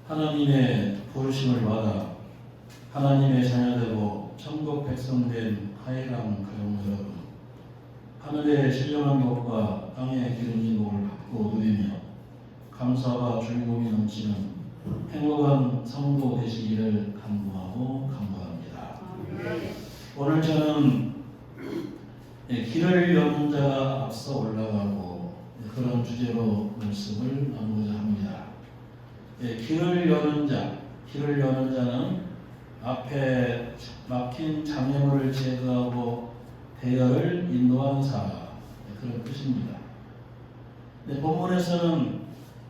하나님의 부르심을 받아 하나님의 자녀되고 천국 백성 된 하이람 가족 여러분, 하늘의 신령한 복과 땅의 기름진 복을 받고 누리며 감사와 즐거움이 넘치는 행복한 성도 되시기를 간구하고 간구합니다. 오늘 저는 길을 여는 자가 앞서 올라가고 그런 주제로 말씀을 나누고자 합니다. 길을 여는 자는 앞에 막힌 장애물을 제거하고 대열을 인도하는 사람, 그런 뜻입니다. 본문에서는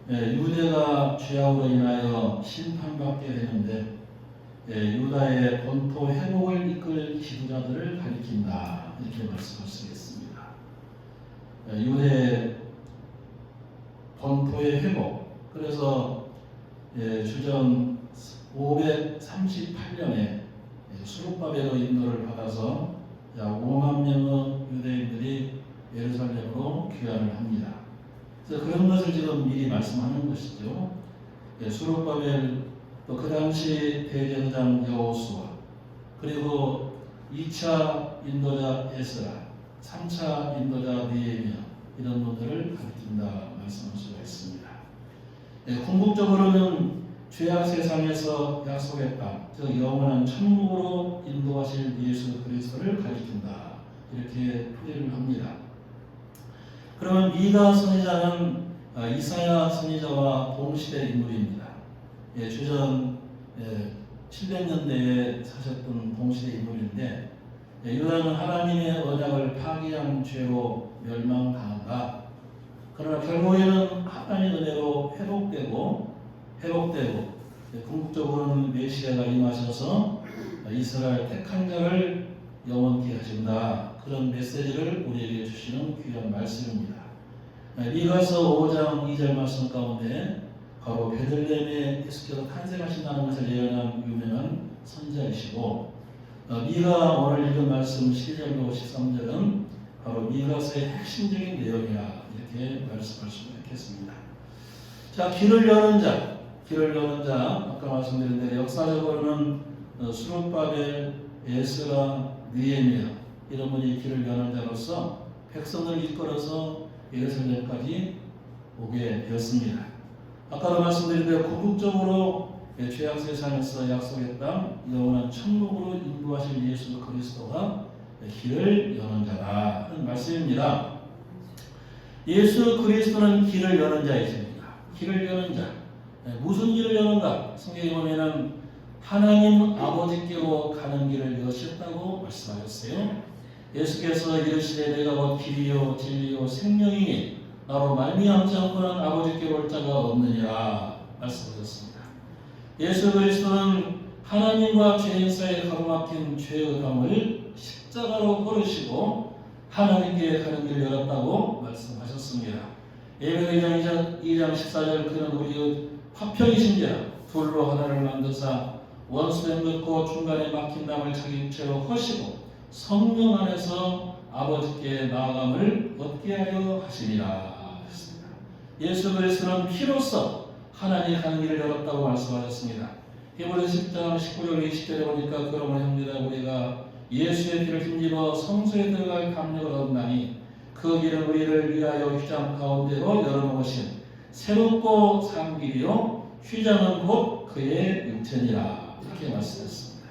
유대가 죄악으로 인하여 심판받게 되는데 유다의 본토 회복을 이끌 지도자들을 가리킨다, 이렇게 말씀할 수 있겠습니다. 유대 본토의 회복, 그래서 주전 538년에 수룹바벨로 인도를 받아서 약 5만 명의 유대인들이 예루살렘으로 귀환을 합니다. 그래서 그런 것을 지금 미리 말씀하는 것이죠. 수룹바벨, 또 그 당시 대제사장 여호수아, 그리고 2차 인도자 에스라, 3차 인도자 느헤미야, 이런 분들을 가리킨다 말씀할 수가 있습니다. 궁극적으로는 죄악 세상에서 약속의 땅, 즉 영원한 천국으로 인도하실 예수 그리스도를 가리킨다, 이렇게 표현을 합니다. 그러면 미가 선지자는 이사야 선지자와 동시대 인물입니다. 주전 700년대에 사셨던 동시대 인물인데, 유다는 하나님의 언약을 파기한 죄로 멸망당한다. 그러나 결국에는 하나님의 은혜로 회복되고 궁극적으로는 메시아가 임하셔서 이스라엘 택한 자를 영원히 하신다, 그런 메시지를 우리에게 주시는 귀한 말씀입니다. 미가서 5장 2절 말씀 가운데 바로 베들레헴에 예수께서 탄생하신다는 것을 예언한 유명한 선지자이시고, 미가 오늘 읽은 말씀 12절로 13절은 바로 미가서의 핵심적인 내용이라 이렇게 말씀할 수 있겠습니다. 자, 길을 여는 자, 아까 말씀드린 대로 역사적으로는 수룹바벨, 에스라, 느헤미야, 이런 분이 길을 여는 자로서 백성을 이끌어서 예루살렘까지 오게 되었습니다. 아까도 말씀드린 대로 궁극적으로 죄악 세상에서 약속의 땅, 영원한 천국으로 인도하실 예수 그리스도가 길을 여는 자다 하는 말씀입니다. 예수 그리스도는 길을 여는 자이십니다. 길을 여는 자, 무슨 길을 여는가? 성경에 보면은 하나님 아버지께로 가는 길을 여셨다고 말씀하셨어요. 예수께서 이르시되 내가 곧 길이요 진리요 생명이니 나로 말미암지 않고는 아버지께로 올 자가 없느니라 말씀하셨습니다. 예수 그리스도는 하나님과 죄인 사이에 가로막힌 죄의 강을 십자가로 걸으시고 하나님께 가는 길을 열었다고 말씀하셨습니다. 예배의 2장 14절, 그는 우리의 화평이신지라 둘로 하나를 만드사 원수된 것고 중간에 막힌 담을 자기 육체로 허시고 성령 안에서 아버지께 나아감을 얻게 하려 하시니라 했습니다. 예수 그리스도는 피로써 하나님의 가는 길을 열었다고 말씀하셨습니다. 히브리서 10장 19절 20절에 보니까 그러므로 형제들아 우리가 예수의 피를 힘입어 성소에 들어갈 담력을 얻나니 그 길은 우리를 위하여 휘장 가운데로 열어놓으신 새롭고 산 길이요 휘장은 곧 그의 육체니라, 이렇게 말씀했습니다.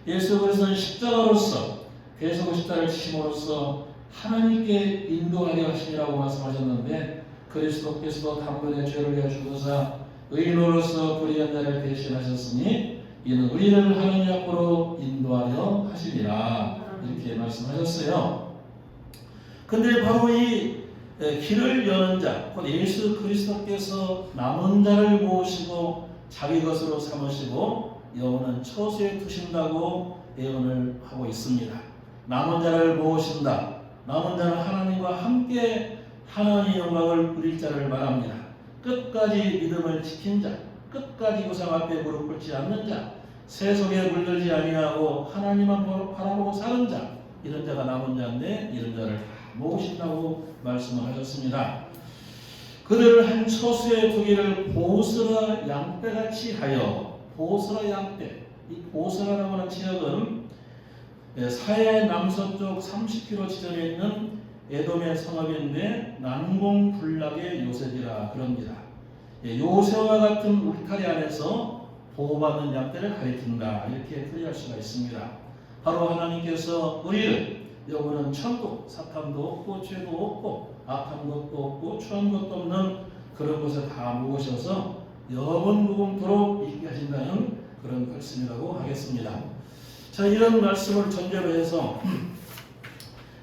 예수 그리스도는 십자가로서 대속의 십자가를 지심으로써 하나님께 인도하려 하시니라고 말씀하셨는데, 그리스도께서도 단번에 죄를 위하여 죽으사 의인으로서 불의한 자를 대신하셨으니 이는 우리를 하나님 앞으로 인도하려 하시니라, 이렇게 말씀하셨어요. 근데 바로 이 길을 여는 자, 곧 예수 그리스도께서 남은 자를 모으시고 자기 것으로 삼으시고 영원한 처소에 두신다고 예언을 하고 있습니다. 남은 자를 모으신다. 남은 자는 하나님과 함께 하나님의 영광을 누릴 자를 말합니다. 끝까지 믿음을 지킨 자, 끝까지 우상 앞에 무릎 꿇지 않는 자, 세속에 물들지 아니하고 하나님만 바라보고 사는 자, 이런 자가 남은 자인데 이런 자를 모으신다고 말씀을 하셨습니다. 그들을 한 처수에 두기를 보스라 양떼같이 하여. 보스라 양떼. 이 보스라라고 하는 지역은 사해 남서쪽 30km 지점에 있는 에돔의 성읍인데 난공불락의 요새지라 그럽니다. 요새와 같은 울타리 안에서 보호받는 양떼를 가리킨다. 이렇게 풀이할 수가 있습니다. 바로 하나님께서 우리를 여호와는 천국, 사탄도 없고 죄도 없고 악한 것도 없고 추한 것도 없는 그런 곳에 다 모으셔서 영원 무궁토록 있게 하신다는 그런 말씀이라고 하겠습니다. 자, 이런 말씀을 전제로 해서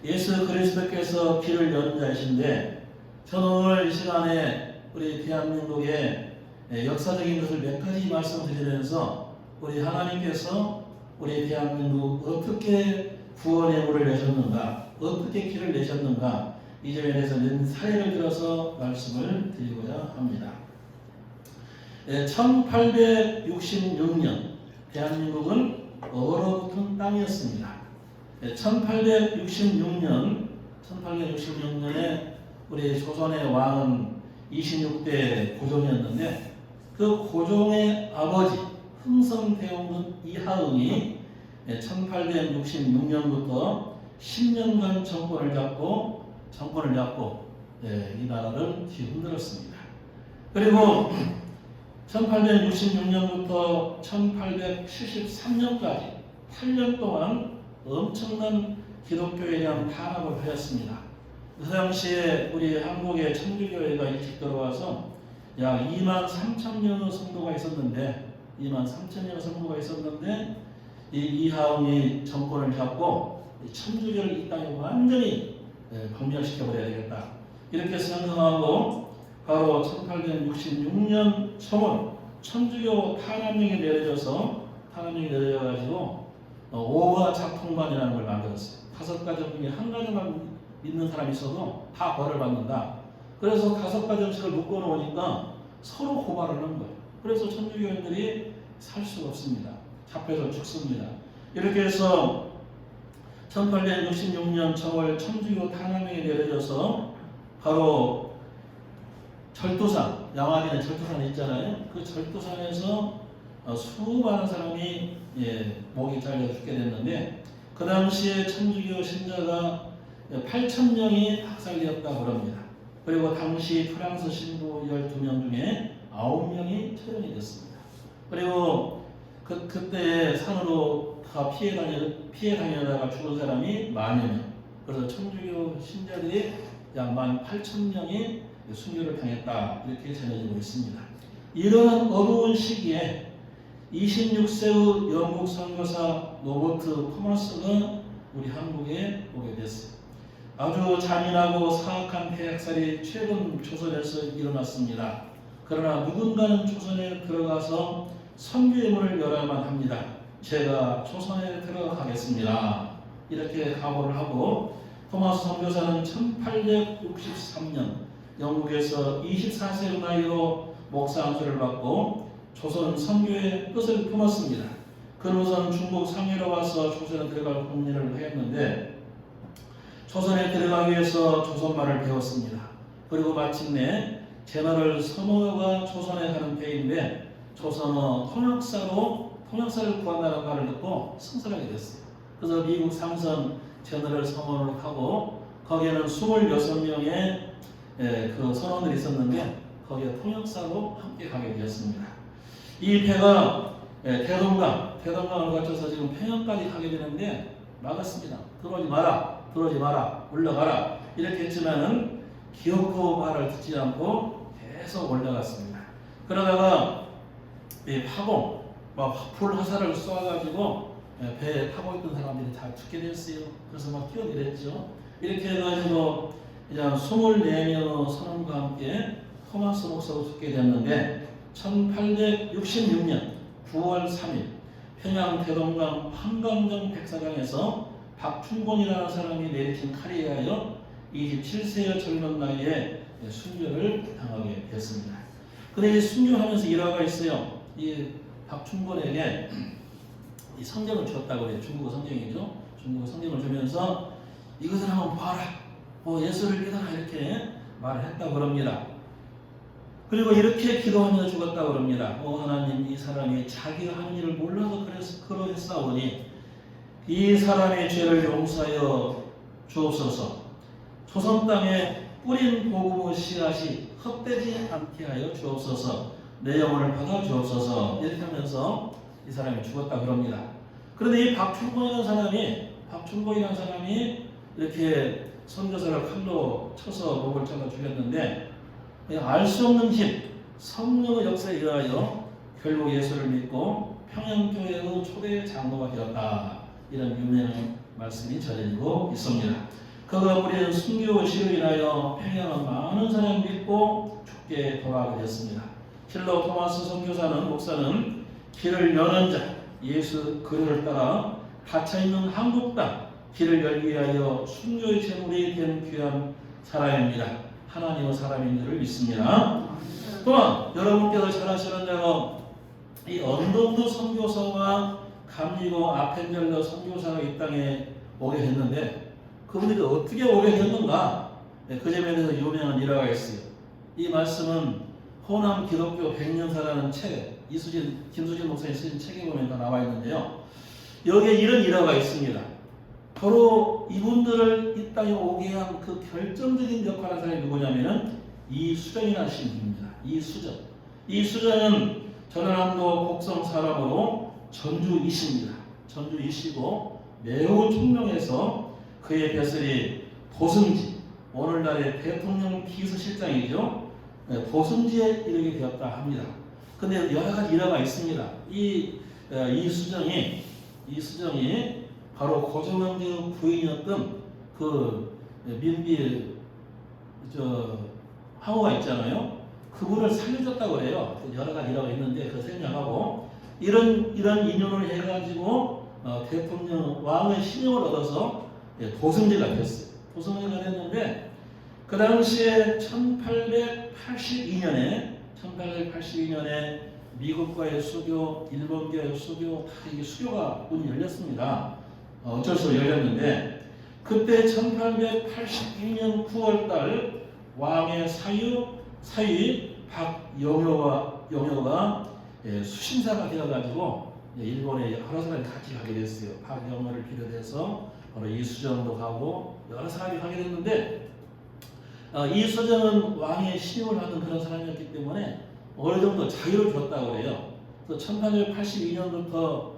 예수 그리스도께서 길을 여는 자이신데, 저는 오늘 이 시간에 우리 대한민국의 역사적인 것을 몇 가지 말씀드리면서 우리 하나님께서 우리 대한민국 어떻게 구원의 문을 내셨는가, 어떻게 길을 내셨는가, 이 점에 대해서 몇 사례를 들어서 말씀을 드리고자 합니다. 1866년 대한민국은 얼어붙은 땅이었습니다. 1866년에 우리 조선의 왕은 26대 고종이었는데, 그 고종의 아버지 흥성대원군 이하응이 1866년부터 10년간 정권을 잡고 이 나라를 뒤흔들었습니다. 그리고 1866년부터 1873년까지 8년 동안 엄청난 기독교에 대한 탄압을 하였습니다. 그 당시에 우리 한국의 천주교회가 일찍 들어와서 약 23,000명의 성도가 있었는데, 이 이하응이 정권을 잡고 천주교를 이 땅에 완전히 박멸시켜버려야 되겠다, 이렇게 생각하고 바로 1866년 초문 천주교 탄압령이 내려져가지고 오가 작통반이라는 걸 만들었어요. 5가정 중에 한 가정만 믿는 사람이 있어도 다 벌을 받는다. 그래서 5가정씩을 묶어놓으니까 서로 고발을 하는 거예요. 그래서 천주교인들이 살 수가 없습니다. 잡혀서 죽습니다. 이렇게 해서 1866년 청월 천주교 탄압령이 내려져서 바로 절도산, 양화진에 절도산이 있잖아요. 그 절도산에서 수많은 사람이 목이 잘려 죽게 됐는데, 그 당시에 천주교 신자가 8,000명이 학살되었다 그럽니다. 그리고 당시 프랑스 신부 12명 중에 9명이 처형이 됐습니다. 그리고 그때 산으로 다 피해 다니다가 죽은 사람이 10,000명. 그래서 천주교 신자들이 약 18,000명이 순교를 당했다, 이렇게 전해지고 있습니다. 이러한 어두운 시기에 26세의 영국 선교사 로버트 토마스가 우리 한국에 오게 됐어요. 아주 잔인하고 사악한 폐역살이 최근 조선에서 일어났습니다. 그러나 누군가는 조선에 들어가서 선교의 문을 열어야만 합니다. 제가 조선에 들어가겠습니다, 이렇게 각오를 하고, 토마스 선교사는 1863년 영국에서 24세 나이로 목사 안수를 받고 조선 선교의 뜻을 품었습니다. 그는 중국 상해로 와서 조선에 들어갈 공리를 했는데, 조선에 들어가기 위해서 조선말을 배웠습니다. 그리고 마침내 제너럴 서머가 조선에 가는 배인데, 조선어 통역사를 구한다는 말을 듣고 승선하게 됐어요. 그래서 미국 상선 제너럴 서머를 타고, 거기에는 26명의 그 선원들이 있었는데 거기에 통역사로 함께 가게 되었습니다. 이 배가 대동강을 거쳐서 지금 평양까지 가게 되는데 막았습니다. 들어오지 마라, 올라가라, 이렇게 했지만은 기어코 말을 듣지 않고 계속 올라갔습니다. 그러다가 이 파공, 불 화살을 쏘아가지고 배에 타고 있던 사람들이 다 죽게 됐어요. 그래서 막 뛰어내렸죠. 이렇게 해가지고 이제 24명의 선원과 함께 토마스 목사로 죽게 되었는데, 1866년 9월 3일 평양 대동강 한강정 백사장에서 박충곤이라는 사람이 내리친 칼에 의하여 27세의 젊은 나이에 순교를 당하게 됐습니다. 근데 이 순교하면서 일화가 있어요. 이 박충곤에게 이 성경을 줬다고 해요. 중국어 성경이죠. 중국어 성경을 주면서 이것을 한번 봐라, 예수를 믿어라, 이렇게 말을 했다고 합니다. 그리고 이렇게 기도하며 죽었다고 합니다. 하나님, 이 사람이 자기가 한 일을 몰라서 그러했사오니 이 사람의 죄를 용서하여 주옵소서. 조선 땅에 뿌린 복음의 씨앗이 헛되지 않게 하여 주옵소서. 내 영혼을 받아 주옵소서. 이렇게 하면서 이 사람이 죽었다고 합니다. 그런데 이 박춘곤이라는 사람이 이렇게 선교사를 칼로 쳐서 목을 잘라 죽였는데, 알 수 없는 힘, 성령의 역사에 의하여 결국 예수를 믿고 평양교회의 초대 장로가 되었다. 이런 유명한 말씀이 전해지고 있습니다. 그가 뿌리는 순교 시로 인하여 평양은 많은 사람이 믿고 죽게 돌아가게 되었습니다. 실로 토마스 선교사는, 목사는 길을 여는 자, 예수 그리스도를 따라 닫혀있는 한국 땅 길을 열기 위하여 순교의 제물이 된 귀한 사람입니다. 하나님의 사람인 줄을 믿습니다. 또한 여러분께서 잘 아시는 대로 이 언더우드 선교사와 감리교 아펜젤러 선교사가 이 땅에 오게 됐는데, 그분들이 어떻게 오게 됐는가? 그 점에 대해서 유명한 일화가 있어요. 이 말씀은 호남 기독교 100년사라는 책, 김수진 목사님 쓰신 책에 보면 다 나와 있는데요. 여기에 이런 일화가 있습니다. 바로 이분들을 이 땅에 오게 한 그 결정적인 역할을 한 사람이 누구냐면은 이수정이라는 신부입니다. 이수정은 전라남도 곡성 사람으로 전주이십니다. 전주이시고 매우 총명해서 그의 벼슬이 도승지, 오늘날의 대통령 비서실장이죠. 도승지에 이르게 되었다 합니다. 근데 여러 가지 일화가 있습니다. 이수정이 바로 고종원의 부인이었던 그 민비 황후가 있잖아요. 그분을 살려줬다고 그래요. 여러 가지 일화가 있는데 그 생략하고 이런 인연을 해가지고 대통령 왕의 신용을 얻어서 도승지가 됐어요. 도승지가 됐는데 그 당시에 1882년에 미국과의 수교, 일본과의 수교, 다 이게 수교가 문이 열렸습니다. 어쩔 수 없이 열렸는데, 그때 1882년 9월달 왕의 사위 박영효가 수신사가 되어가지고 일본에 여러 사람이 같이 가게 됐어요. 박영효를 비롯해서 바로 이수정도 가고 여러 사람이 가게 됐는데, 이수정은 왕의 신임을 받은 그런 사람이었기 때문에 어느 정도 자유를 줬다고 해요. 그래서 1882년부터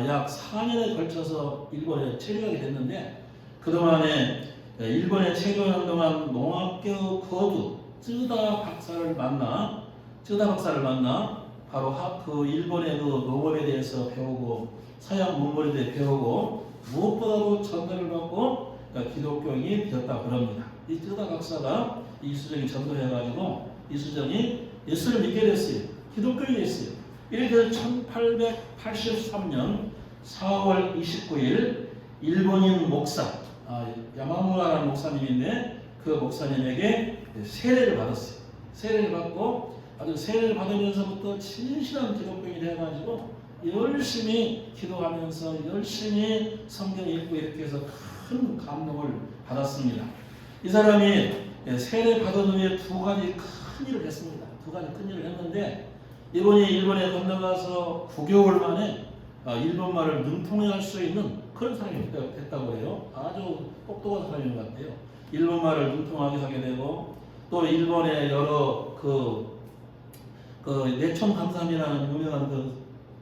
약 4년에 걸쳐서 일본에 체류하게 됐는데, 그동안에 일본에 체류하는 동안 농학교 거두 쯔다 박사를 만나 바로 그 일본의 그 농업에 대해서 배우고 서양 문물에 대해 배우고 무엇보다도 전도를 받고 기독교인이 되었다 그럽니다. 이 쯔다 박사가 이수정이 전도해가지고 이수정이 예수를 믿게 됐어요. 기독교인이 됐어요. 이렇게 해서 1883년 4월 29일 일본인 목사 야마무라라는 목사님인데 그 목사님에게 세례를 받았어요. 세례를 받고 아주 세례를 받으면서부터 진실한 기독교인이 돼가지고 열심히 기도하면서 열심히 성경 읽고 이렇게 해서 큰 감동을 받았습니다. 이 사람이 세례 받은 후에 두 가지 큰 일을 했습니다. 두 가지 큰 일을 했는데, 이번이 일본에 건너가서 9개월 만에 일본말을 능통할 수 있는 그런 사람이 됐다고 해요. 아주 똑똑한 사람인 것 같아요. 일본말을 능통하게 하게 되고, 또 일본의 여러 내촌 감삼이라는 유명한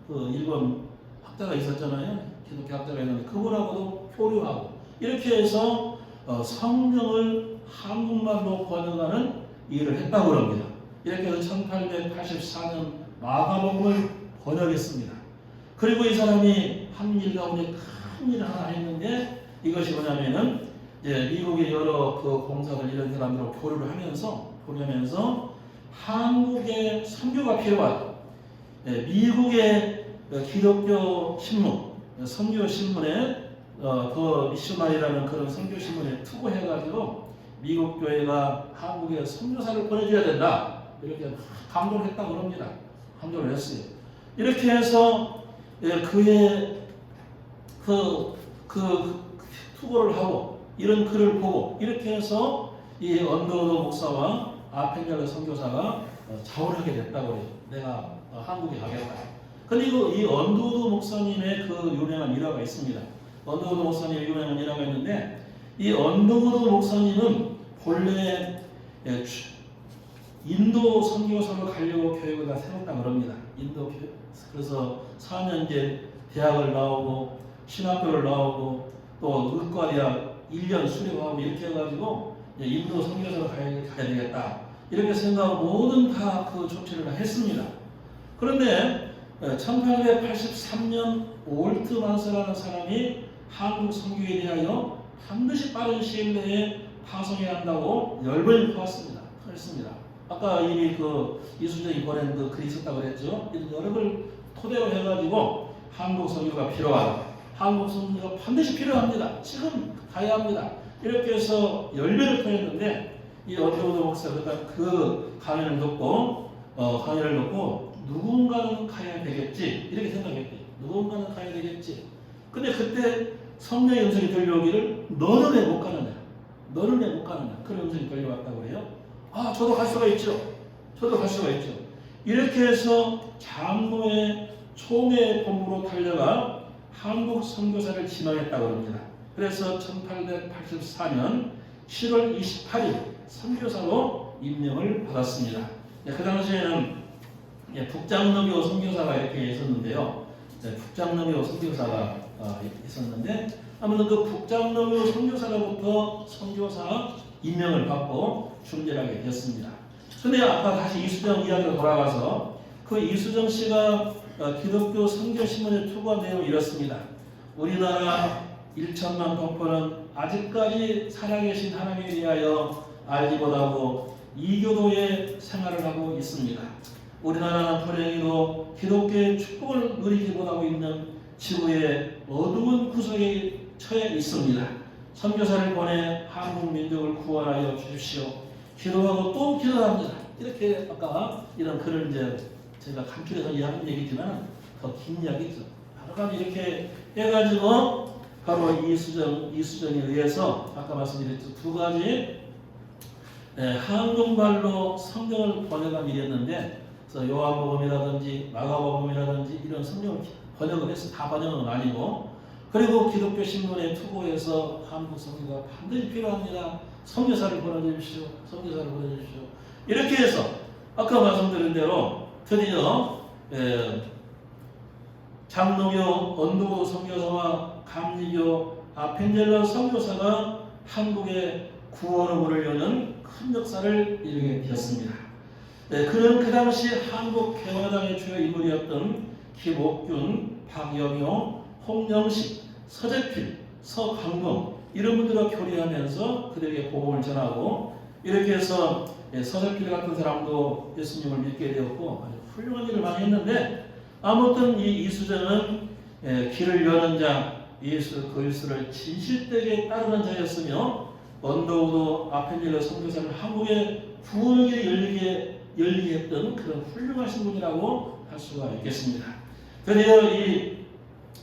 그 일본 학자가 있었잖아요. 기독교 학자가 있는데 그분하고도 교류하고 이렇게 해서 성경을 한국말로 번역하는 일을 했다고 합니다. 이렇게 해서 1884년 마가복음을 번역했습니다. 그리고 이 사람이 한 일 가운데 큰 일을 하나 했는데, 이것이 뭐냐면은 미국의 여러 그 공사들 이런 사람들하고 교류를 하면서 한국의 선교가 필요하다. 미국의 기독교 신문, 선교 신문에 그 미셔널이라는 그런 선교 신문에 투고해가지고 미국 교회가 한국에 선교사를 보내줘야 된다. 이렇게 강조를 했다고 합니다. 강조를 했어요. 이렇게 해서 그의 투고를 하고 이런 글을 보고 이렇게 해서 이 언더우드 목사와 아펜젤러 선교사가 자원하게 됐다고 그래요. 내가 한국에 가겠다. 그리고 이 언더우드 목사님의 그 유명한 일화가 있습니다. 언더우드 목사님의 유명한 일화가 있는데 이 언더우드 목사님은 본래 인도 선교사로 가려고 교육을 다 세웠다고 합니다. 그래서 4년제 대학을 나오고 신학교를 나오고 또 의과대학 1년 수료하고 이렇게 해가지고 인도 선교사로 가야 되겠다. 이렇게 생각하고 모든 다 그 조치를 다 했습니다. 그런데 1883년 올트만스라는 사람이 한국 선교에 대하여 반드시 빠른 시일 내에 파송해야 한다고 열번을 퍼왔습니다. 아까 이미 이수정이 보낸 그 글이 있었다고 그랬죠. 이런 여러 걸 토대로 해가지고 한국 선교가 필요하다. 한국 선교가 반드시 필요합니다. 지금 가야 합니다. 이렇게 해서 열변을 토했는데 이 언더우드 목사가 그 강연을 듣고 누군가는 가야 되겠지 이렇게 생각했대요. 누군가는 가야 되겠지. 근데 그때 성령의 음성이 들려오기를 너는 왜 못 가느냐? 너는 왜 못 가느냐? 그런 음성이 들려왔다고 그래요. 아, 저도 갈 수가 있죠. 이렇게 해서 장로의 총회 본부로 달려가 한국 선교사를 지망했다고 합니다. 그래서 1884년 7월 28일 선교사로 임명을 받았습니다. 그 당시에는 북장로교 선교사가 이렇게 있었는데요. 북장로교 선교사가 있었는데 아무튼 그 북장로교 선교사로부터 선교사 임명을 받고 중재하게 되었습니다. 그런데 아까 다시 이수정 이야기로 돌아가서 그 이수정 씨가 기독교 선교신문에 투고한 내용이 이렇습니다. 우리나라 1천만 동포는 아직까지 살아계신 하나님에 대하여 알지 못하고 이교도의 생활을 하고 있습니다. 우리나라는 불행히도 기독교의 축복을 누리지 못하고 있는 지구의 어두운 구석에 처해 있습니다. 선교사를 보내 한국 민족을 구원하여 주십시오. 기도하고 또 기도합니다. 이렇게 아까 이런 글을 이제 제가 간추려서 이야기한 얘기지만 더 긴 이야기죠. 여러 가지 이렇게 해가지고 바로 이수정에 의해서 아까 말씀드렸죠. 두 가지 한국말로 성경을 번역한 일이 었는데 그래서 요한복음이라든지 마가복음이라든지 이런 성경을 번역을 해서 다 번역은 아니고 그리고 기독교 신문에 투고해서 한국 선교가 반드시 필요합니다. 선교사를 보내주십시오. 이렇게 해서 아까 말씀드린 대로 드디어 장로교 언더우드 선교사와 감리교 아펜젤러 선교사가 한국의 구원을 여는 큰 역사를 이루게 되었습니다. 그는 그 당시 한국 개화당의 주요 인물이었던 김옥균, 박영효, 홍영식, 서재필, 서광봉 이런 분들과 교류하면서 그들에게 복음을 전하고 이렇게 해서 서재필 같은 사람도 예수님을 믿게 되었고 아주 훌륭한 일을 많이 했는데 아무튼 이 이수정은 길을 여는 자, 예수 그리스도를 진실되게 따르는 자였으며 언더우드 아펜젤러 선교사를 한국의 구원의 길이 열리게 했던 그런 훌륭하신 분이라고 할 수가 있겠습니다. 드디어 이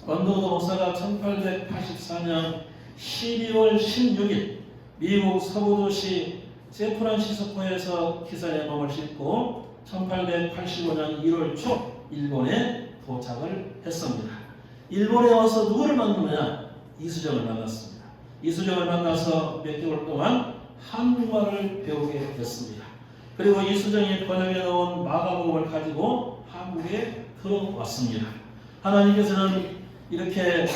언더우드 목사가 1884년 12월 16일 미국 서부도시 샌프란시스코에서 기사의 몸을 싣고 1885년 1월 초 일본에 도착을 했습니다. 일본에 와서 누구를 만나느냐? 이수정을 만났습니다. 이수정을 만나서 몇 개월 동안 한국말을 배우게 됐습니다. 그리고 이수정이 번역해 놓은 마가복음을 가지고 한국에 들어왔습니다. 하나님께서는 이렇게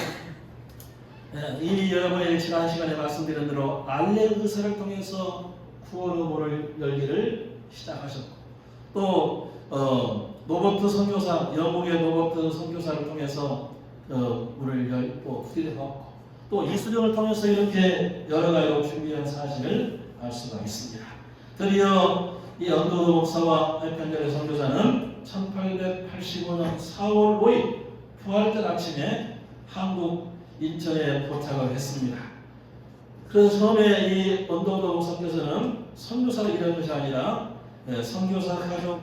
이미 여러분에게 지난 시간에 말씀드린 대로 알레 의사를 통해서 구원 의문을 열기를 시작하셨고 또 노버트 선교사, 영국의 노버트 선교사를 통해서 문을 열고 기도하고 또 이수정을 통해서 이렇게 여러 가지로 준비한 사실을 알 수가 있습니다. 드디어 이 언더우드 목사와 아펜젤러 선교사는 1885년 4월 5일 부활절 아침에 한국 인천에 도착을 했습니다. 그래서 처음에 이 언더우드 목사께서는 선교사를 일하는 것이 아니라 선교사 가족,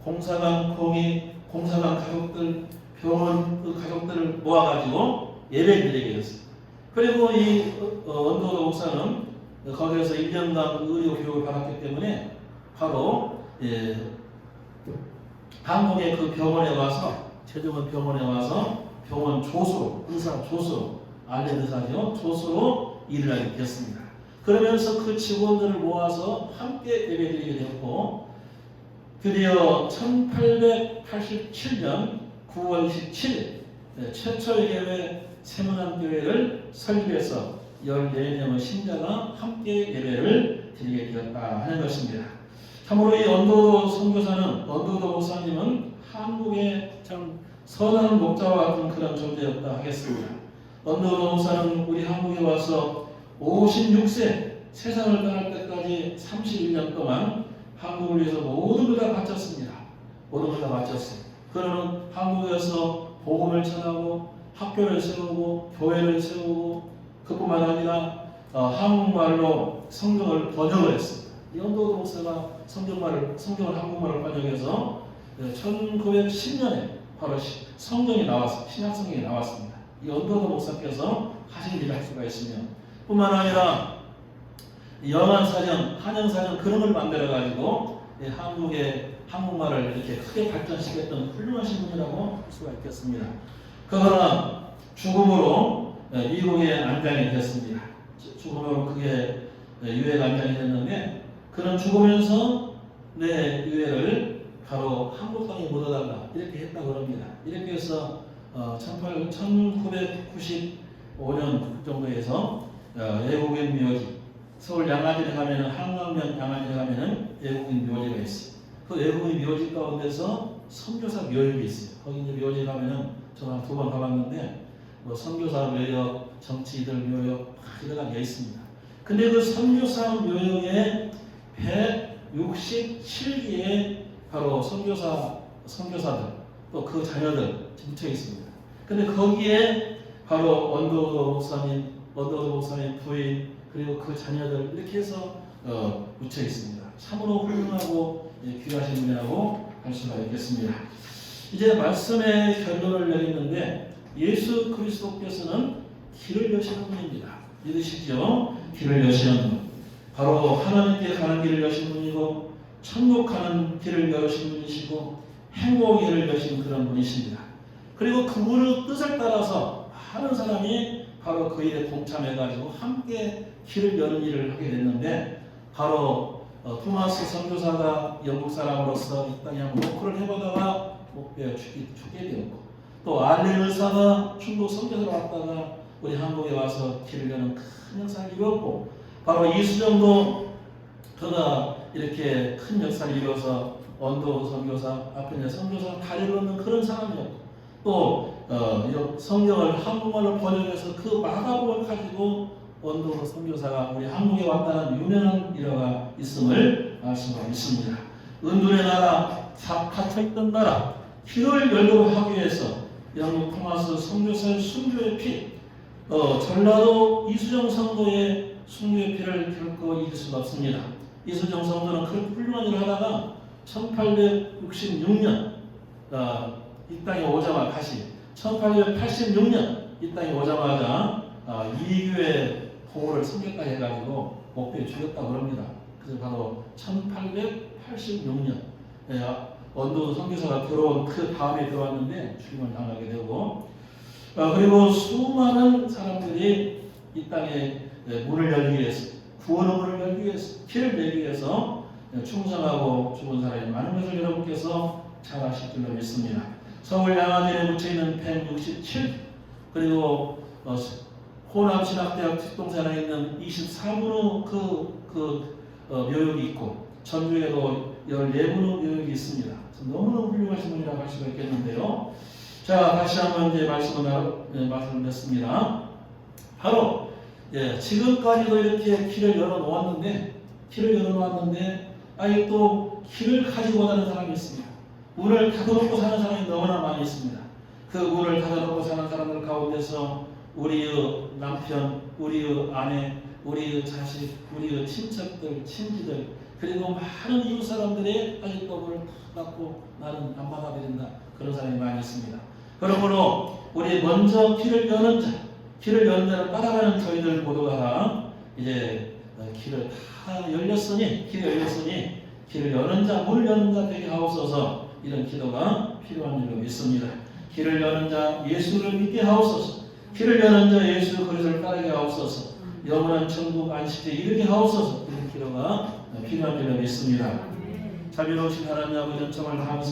공사관 공의, 공사관 가족들, 병원 그 가족들을 모아가지고 예배를 드리게 했습니다. 그리고 이 언더우드 목사는 거기에서 1년간 의료 교육을 받았기 때문에 바로 한국의 그 병원에 와서, 최종원 병원에 와서 병원 조수로, 의사 조수로, 알렌 의사죠, 조수로 일을 하게 되었습니다. 그러면서 그 직원들을 모아서 함께 예배드리게 되었고, 드디어 1887년 9월 27일 최초의 교회 세문안교회를 설립해서 14명의 신자가 함께 예배를 드리게 되었다 하는 것입니다. 참으로 이 언더도 선교사는, 언더도 목사님은 한국의 참 선한 목자와 같은 그런 존재였다 하겠습니다. 언더도 목사는 우리 한국에 와서 56세 세상을 떠날 때까지 31년 동안 한국을 위해서 모든 걸 다 바쳤습니다. 모든 걸 다 바쳤어요. 그는 한국에서 복음을 전하고 학교를 세우고 교회를 세우고, 그뿐만 아니라 한국말로 성경을 번역을 했습니다. 이 언더도 목사가 성경을 한국말로 번역해서 1910년에 바로 성경이 나왔습니다. 신약성경이 나왔습니다. 이 언더도 목사께서 하신 일을 할 수가 있으며, 뿐만 아니라 영안사전, 한영사전 그런 걸 만들어가지고 한국말을 이렇게 크게 발전시켰던 훌륭하신 분이라고 할 수가 있겠습니다. 그러나 죽음으로 미국에 안장이 됐습니다. 죽음으로 그게 유해 안장이 됐는데, 그는 죽으면서 내 유해를 바로 한국 땅에 묻어달라 이렇게 했다고 합니다. 이렇게 해서 1995년 정도에서 외국인 묘지, 서울 양화진에 가면은, 한강변 양화진에 가면은 외국인 묘지가 있어요. 그 외국인 묘지 가운데서 선교사 묘역이 있어요. 거기 이제 묘지 가면은 저는 2번 가봤는데, 뭐 선교사 묘역, 정치인들 묘역 여러 가지가 있습니다. 근데 그 선교사 묘역에 167개의 바로 선교사들 또 그 자녀들 묻혀 있습니다. 근데 거기에 바로 언더도 목사님 부인, 그리고 그 자녀들 이렇게 해서 묻혀 있습니다. 참으로 훌륭하고 귀하신 분이라고 할 수가 있겠습니다. 이제 말씀의 결론을 내리는데, 예수 그리스도께서는 길을 여시는 분입니다. 믿으시죠? 길을 여시는 분. 바로 하나님께 가는 길을 여신 분이고, 천국 가는 길을 여신 분이시고, 행복의 길을 여신 그런 분이십니다. 그리고 그분의 뜻을 따라서 많은 사람이 바로 그 일에 동참해가지고 함께 길을 여는 일을 하게 됐는데, 바로 토마스 선교사가 영국 사람으로서 이 땅에 한번 목표를 해보다가 목표에 죽게 되었고, 또 알렌 의사가 중국 선교사로 왔다가 우리 한국에 와서 길을 여는 큰 역사를 이루었고, 바로 이수정도 그가 이렇게 큰 역사를 이루어서 언더 선교사, 앞에 있는 선교사 다리를 얻는 그런 사람이었고, 또 성경을 한국말로 번역해서 그 마가복음을 가지고 언더 선교사가 우리 한국에 왔다는 유명한 일화가 있음을 알 수가 있습니다. 은둔의 나라, 갇혀있던 나라, 길을 열도록 하기 위해서 영국 토마스 선교사의 순교의 피, 전라도 이수정 성도의 순교의 피를 결코 잊을 수가 없습니다. 이수정 성도는 그런 훌륭한 일을 하다가 1866년 이 땅에 오자마자 다시 1886년 이 땅에 오자마자 이교회 보호를 섬겼다 해가지고 목표에 죽였다고 합니다. 그래서 바로 1886년 언더 선교사가 들어온 그 다음에 들어왔는데 죽임을 당하게 되고, 그리고 수많은 사람들이 이 땅에 문을 열기 위해서, 구원의 문을 열기 위해서, 길을 내기 위해서 충성하고 죽은 사람이 많은 것을 여러분께서 잘 아실 줄로 믿습니다. 서울 양화진에 묻혀있는 167, 그리고 호남신학대학 뒷동산에 있는 24분의 묘역이 있고, 전주에도 14분의 묘역이 있습니다. 너무너무 훌륭하신 분이라고 할 수가 있겠는데요. 자, 다시 한번 이제 말씀을 냈습니다. 바로 지금까지도 이렇게 길을 열어놓았는데, 아니 또 길을 가지고 가는 사람이 있습니다. 문을 닫아놓고 사는 사람이 너무나 많이 있습니다. 그 문을 닫아놓고 사는 사람들 가운데서 우리의 남편, 우리의 아내, 우리의 자식, 우리의 친척들, 친지들, 그리고 많은 이웃 사람들이 아직도 문을 닫고 나는 안 받아들인다, 그런 사람이 많이 있습니다. 그러므로 우리 먼저 길을 여는 자를 따라가는 저희들 모두가 이제 길을 다 열렸으니 길을 여는 자, 문을 여는 자 되게 하옵소서. 이런 기도가 필요한 줄로 믿습니다. 길을 여는 자 예수를 믿게 하옵소서. 길을 여는 자 예수 그리스도를 따르게 하옵소서. 영원한 천국 안식에 이르게 하옵소서. 이런 기도가 필요한 줄로 믿습니다. 자비로우신 하나님 아버지 정말 감사합니다.